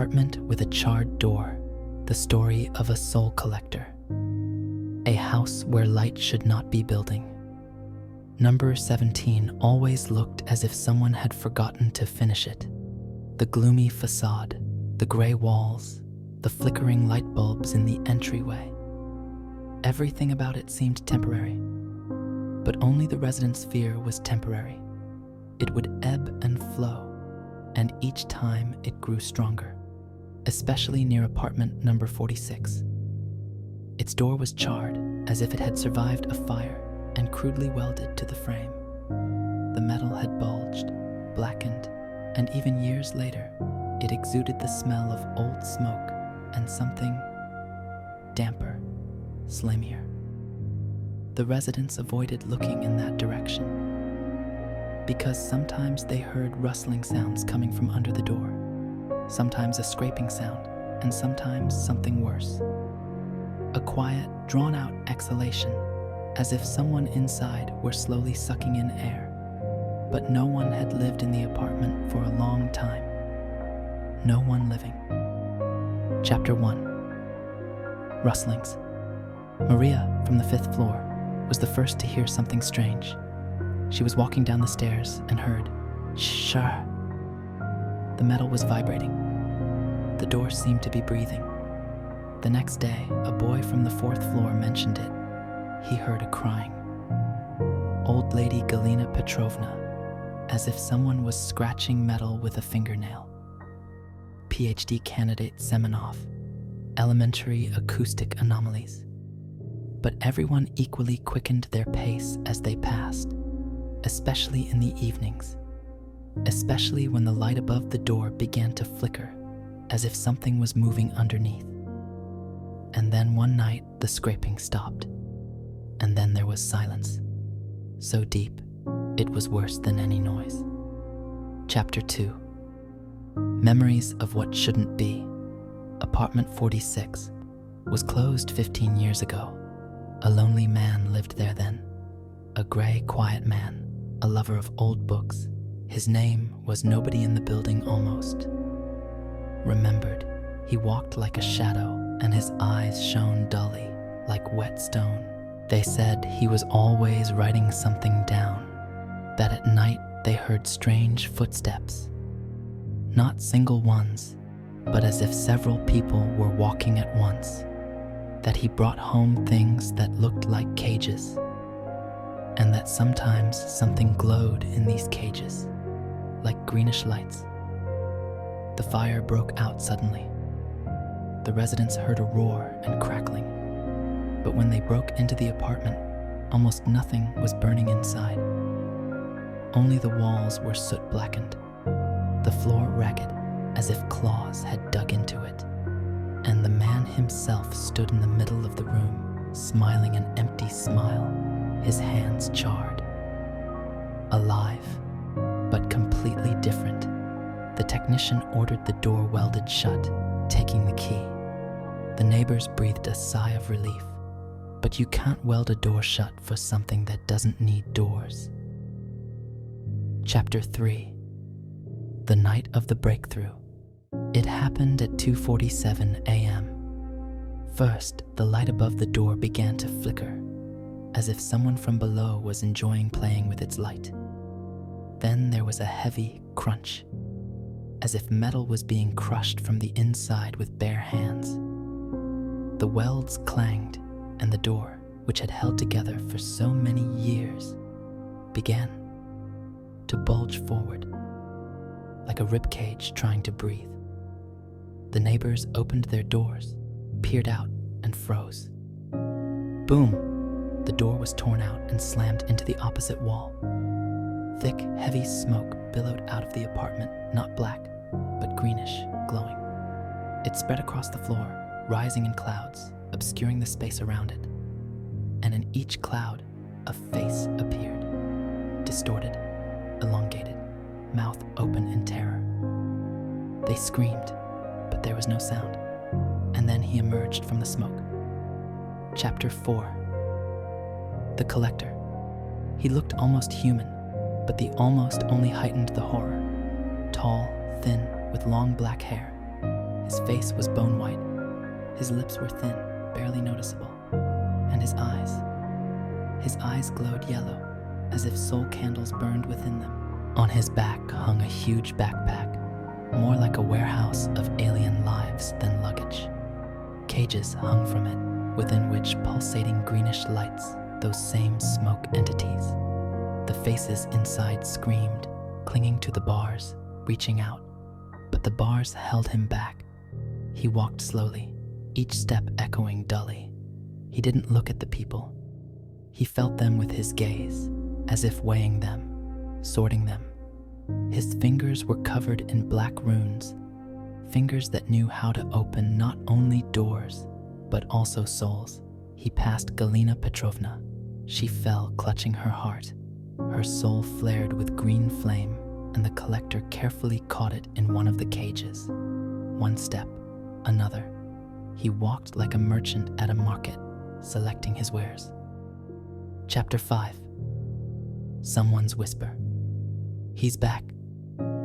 apartment with a charred door, the story of a soul collector. A house where light should not be building. Number 17 always looked as if someone had forgotten to finish it. The gloomy facade, the gray walls, the flickering light bulbs in the entryway. Everything about it seemed temporary, but only the residents' fear was temporary. It would ebb and flow, and each time it grew stronger, especially near apartment number 46. Its door was charred, as if it had survived a fire and crudely welded to the frame. The metal had bulged, blackened, and even years later, it exuded the smell of old smoke and something damper, slimier. The residents avoided looking in that direction because sometimes they heard rustling sounds coming from under the door, sometimes a scraping sound, and sometimes something worse. A quiet, drawn-out exhalation, as if someone inside were slowly sucking in air. But no one had lived in the apartment for a long time. No one living. Chapter 1. Rustlings. Maria, from the 5th floor, was the first to hear something strange. She was walking down the stairs and heard, "Shh." The metal was vibrating. The door seemed to be breathing. The next day, a boy from the 4th floor mentioned it. He heard a crying. Old lady Galina Petrovna, as if someone was scratching metal with a fingernail. PhD candidate Semenov, elementary acoustic anomalies. But everyone equally quickened their pace as they passed, especially in the evenings, especially when the light above the door began to flicker, as if something was moving underneath. And then one night, the scraping stopped, and then there was silence, so deep, it was worse than any noise. Chapter 2. Memories of what shouldn't be. Apartment 46 was closed 15 years ago. A lonely man lived there then. A gray, quiet man, a lover of old books. His name was nobody in the building almost. Remembered, he walked like a shadow and his eyes shone dully, like wet stone. They said he was always writing something down, that at night they heard strange footsteps. Not single ones, but as if several people were walking at once. That he brought home things that looked like cages, and that sometimes something glowed in these cages, like greenish lights. The fire broke out suddenly. The residents heard a roar and crackling, but when they broke into the apartment, almost nothing was burning inside. Only the walls were soot-blackened, the floor ragged, as if claws had dug into it, and the man himself stood in the middle of the room, smiling an empty smile, his hands charred. Alive, but completely different. The technician ordered the door welded shut, taking the key. The neighbors breathed a sigh of relief, but you can't weld a door shut for something that doesn't need doors. Chapter 3. The night of the breakthrough. It happened at 2:47 a.m. First, the light above the door began to flicker, as if someone from below was enjoying playing with its light. Then there was a heavy crunch, as if metal was being crushed from the inside with bare hands. The welds clanged, and the door, which had held together for so many years, began to bulge forward, like a ribcage trying to breathe. The neighbors opened their doors, peered out, and froze. Boom! The door was torn out and slammed into the opposite wall. Thick, heavy smoke billowed out of the apartment, not black, but greenish, glowing. It spread across the floor, rising in clouds, obscuring the space around it. And in each cloud, a face appeared, distorted, elongated, mouth open in terror. They screamed, but there was no sound. And then he emerged from the smoke. Chapter 4. The Collector. He looked almost human, but the almost only heightened the horror. Tall, thin, with long black hair, His face was bone white. His lips were thin, barely noticeable. And his eyes glowed yellow, as if soul candles burned within them. On his back hung a huge backpack, more like a warehouse of alien lives than luggage. Cages hung from it, within which pulsating greenish lights, those same smoke entities. The faces inside screamed, clinging to the bars, reaching out. But the bars held him back. He walked slowly, each step echoing dully. He didn't look at the people. He felt them with his gaze, as if weighing them, sorting them. His fingers were covered in black runes, fingers that knew how to open not only doors, but also souls. He passed Galina Petrovna. She fell, clutching her heart. Her soul flared with green flame, and the collector carefully caught it in one of the cages. One step, another. He walked like a merchant at a market, selecting his wares. Chapter 5. Someone's whisper. "He's back,"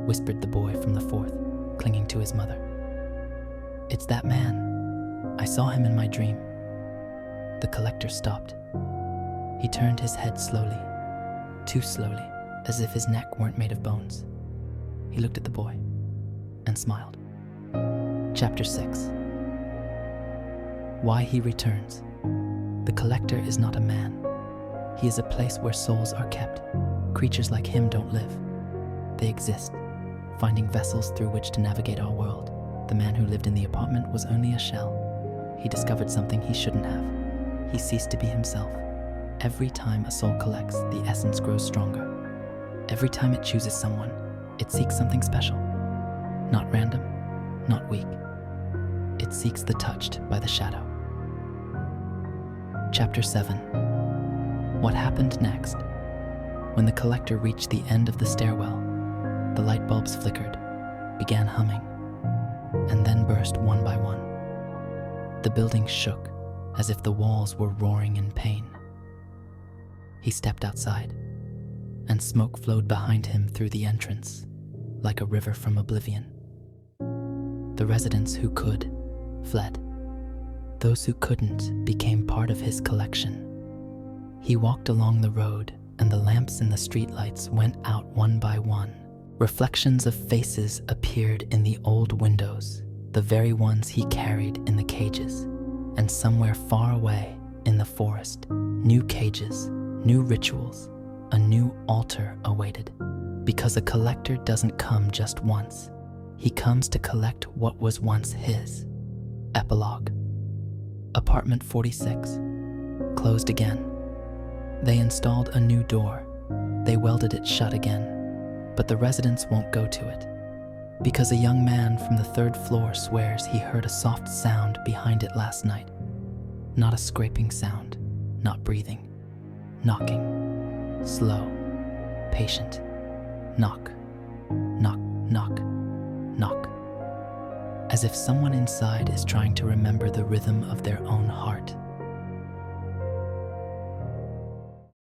whispered the boy from the fourth, clinging to his mother. "It's that man. I saw him in my dream." The collector stopped. He turned his head slowly, too slowly, as if his neck weren't made of bones. He looked at the boy and smiled. Chapter 6. Why he returns. The collector is not a man. He is a place where souls are kept. Creatures like him don't live. They exist, finding vessels through which to navigate our world. The man who lived in the apartment was only a shell. He discovered something he shouldn't have. He ceased to be himself. Every time a soul collects, the essence grows stronger. Every time it chooses someone, it seeks something special. Not random, not weak. It seeks the touched by the shadow. Chapter 7. What happened next? When the collector reached the end of the stairwell, the light bulbs flickered, began humming, and then burst one by one. The building shook, as if the walls were roaring in pain. He stepped outside, and smoke flowed behind him through the entrance, like a river from oblivion. The residents who could, fled. Those who couldn't became part of his collection. He walked along the road, and the lamps in the streetlights went out one by one. Reflections of faces appeared in the old windows, the very ones he carried in the cages. And somewhere far away in the forest, new cages, new rituals, a new altar awaited. Because a collector doesn't come just once. He comes to collect what was once his. Epilogue. Apartment 46. Closed again. They installed a new door. They welded it shut again. But the residents won't go to it. Because a young man from the third floor swears he heard a soft sound behind it last night. Not a scraping sound, not breathing. Knocking. Slow. Patient. Knock. Knock, knock, knock. As if someone inside is trying to remember the rhythm of their own heart.